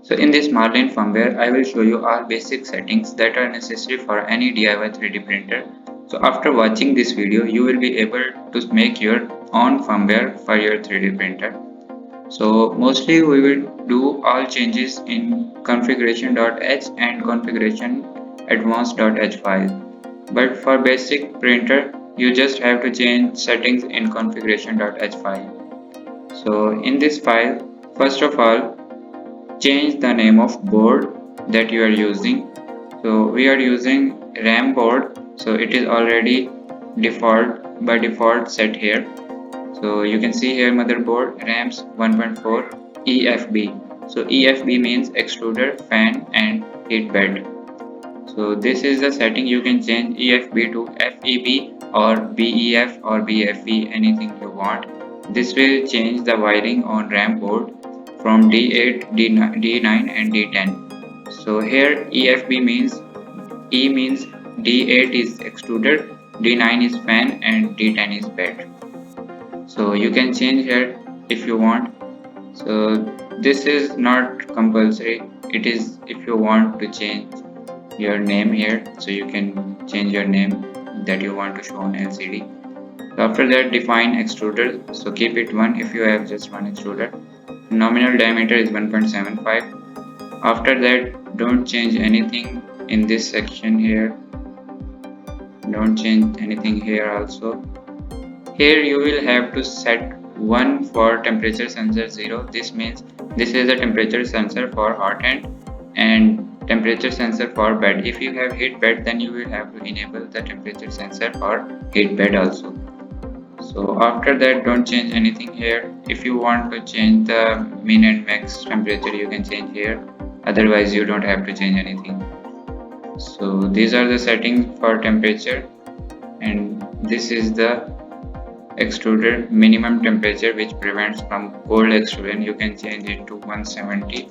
So in this Marlin firmware, I will show you all basic settings that are necessary for any DIY 3D printer. So after watching this video, you will be able to make your own firmware for your 3D printer. So mostly we will do all changes in configuration.h and configuration advanced.h file. But for basic printer, you just have to change settings in configuration.h file. So in this file, first of all, change the name of board that you are using. So we are using RAM board, so it is already by default set here. So you can see here motherboard RAMs 1.4 EFB. So EFB means extruder, fan and heat bed. So this is the setting. You can change EFB to FEB or BEF or BFE, anything you want. This will change the wiring on RAM board from D8, D9 and D10. So here EFB means E means D8 is extruder, D9 is fan and D10 is bed. So you can change here if you want. So this is not compulsory. It is if you want to change your name here, so you can change your name that you want to show on LCD. So after that, define extruder, so keep it 1 if you have just one extruder. Nominal diameter is 1.75. After that, don't change anything in this section here, don't change anything here also. Here you will have to set 1 for temperature sensor 0. This means this is the temperature sensor for hot end and temperature sensor for bed. If you have heat bed, then you will have to enable the temperature sensor for heat bed also. So after that, don't change anything here. If you want to change the min and max temperature, you can change here. Otherwise you don't have to change anything. So these are the settings for temperature, and this is the extruder minimum temperature which prevents from cold extrusion. You can change it to 170.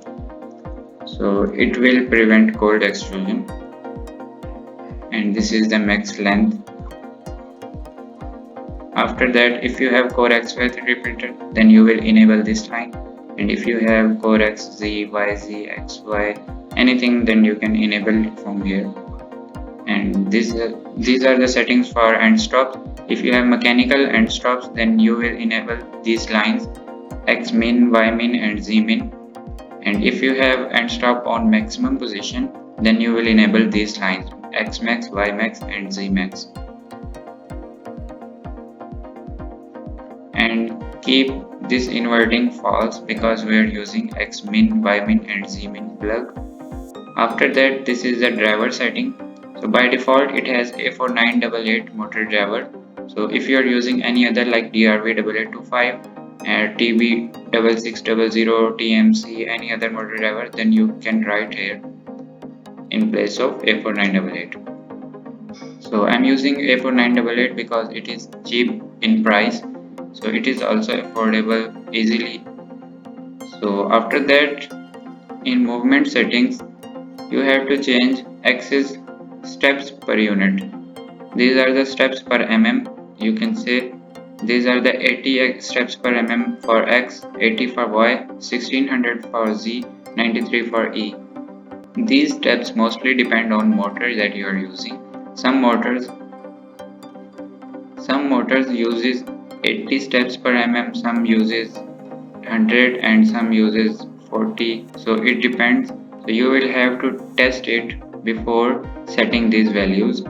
So it will prevent cold extrusion. And this is the max length. After that, if you have Core XY 3D printer, then you will enable this line. And if you have Core XZ, YZ, XY, anything, then you can enable it from here. And these are the settings for end stops. If you have mechanical end stops, then you will enable these lines X min, Y min and Z min. And if you have end stop on maximum position, then you will enable these lines X max, Y max and Z max. And keep this inverting false because we are using X min, Y min and Z min plug. After that, this is the driver setting. So by default it has A4988 motor driver. So if you are using any other like DRV8825 and TB6600, TMC, any other motor driver, then you can write here in place of A4988. So I'm using A4988 because it is cheap in price, so it is also affordable easily. So after that, in movement settings, you have to change axis steps per unit. These are the steps per mm. You can say these are the 80 steps per mm for X, 80 for Y, 1600 for Z, 93 for E. These steps mostly depend on motor that you are using. Some motors uses 80 steps per mm, some uses 100 and some uses 40. So it depends. So you will have to test it before setting these values.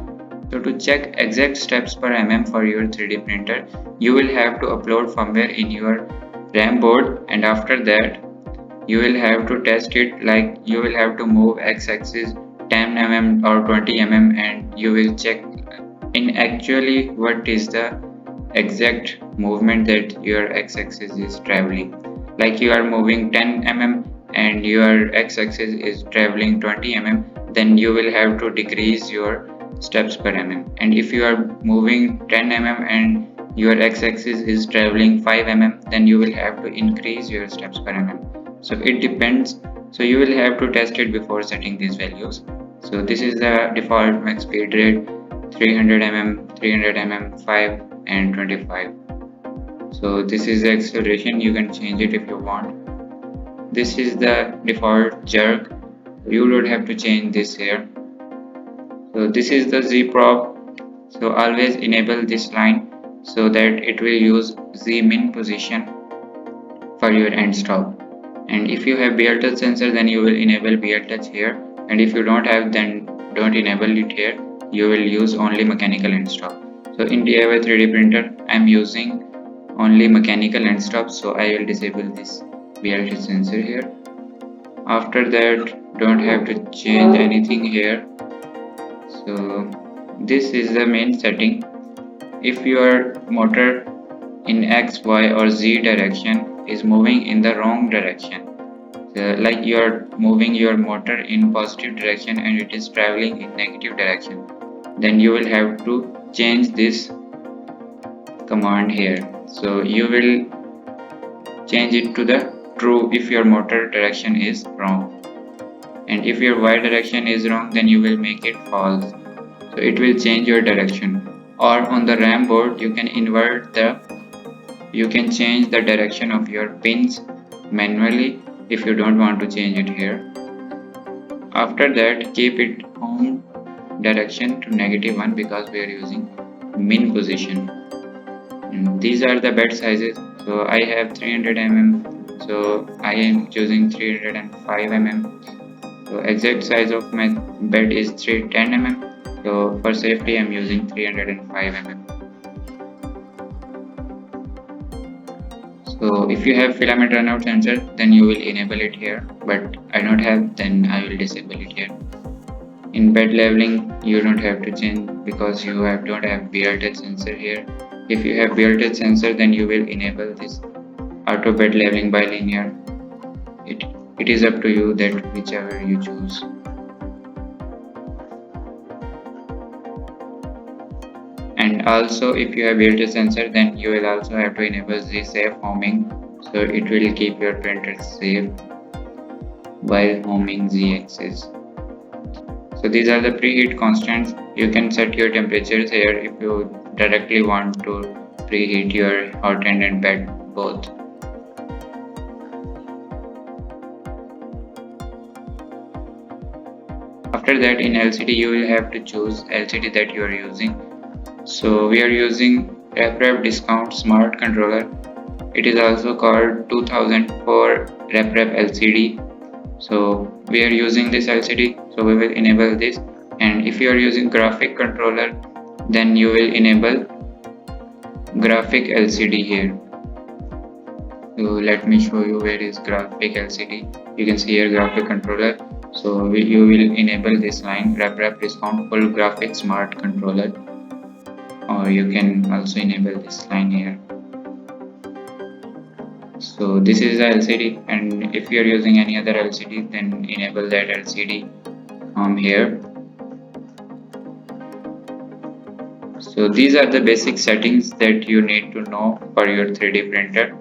So to check exact steps per mm for your 3D printer, you will have to upload firmware in your RAM board, and after that you will have to test it, like you will have to move x-axis 10 mm or 20 mm and you will check in actually what is the exact movement that your x-axis is traveling. Like you are moving 10 mm and your x-axis is traveling 20 mm, then you will have to decrease your steps per mm. And if you are moving 10 mm and your x-axis is traveling 5 mm, then you will have to increase your steps per mm. So it depends. So you will have to test it before setting these values. So this is the default max speed rate: 300 mm, 300 mm, 5 and 25. So this is the acceleration. You can change it if you want. this is the default jerk. You don't have to change this here. So this is the Z prop. So always enable this line so that it will use Z min position for your end stop. And if you have BL touch sensor, then you will enable BL touch here, and if you don't have, then don't enable it here. You will use only mechanical end stop. So in DIY 3D printer I am using only mechanical end stop, so I will disable this BL touch sensor here. After that, don't have to change anything here. So this is the main setting. If your motor in X, Y or Z direction is moving in the wrong direction, like you are moving your motor in positive direction and it is traveling in negative direction, then you will have to change this command here. So you will change it to the true if your motor direction is wrong, and if your Y direction is wrong, then you will make it false, so it will change your direction. Or on the RAM board you can you can change the direction of your pins manually if you don't want to change it here. After that, keep it home direction to -1 because we are using min position. And these are the bed sizes. So I have 300 mm, so I am choosing 305 mm. So exact size of my bed is 310 mm. So for safety I am using 305 mm. So if you have filament runout sensor, then you will enable it here, but I don't have, then I will disable it here. In bed leveling you don't have to change because you don't have BL touch sensor here. If you have BL touch sensor, then you will enable this auto bed leveling by linear. It is up to you, that whichever you choose. And also if you have BL touch sensor, then you will also have to enable the safe homing, so it will keep your printer safe while homing Z axis. So these are the preheat constants. You can set your temperatures here if you directly want to preheat your hot end and bed both. After that, in LCD you will have to choose LCD that you are using. So we are using RepRap Discount Smart Controller. It is also called 2004 RepRap LCD. So we are using this LCD, so we will enable this. And if you are using graphic controller, then you will enable graphic LCD here. So let me show you where is graphic LCD. You can see here graphic controller. So you will enable this line, RepRap Discount Full Graphic Smart Controller, or you can also enable this line here. So this is the LCD, and if you are using any other LCD, then enable that LCD here. So these are the basic settings that you need to know for your 3D printer.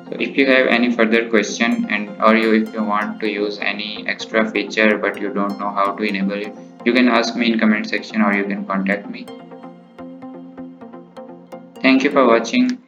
So if you have any further question, or if you want to use any extra feature but you don't know how to enable it, you can ask me in comment section or you can contact me. Thank you for watching.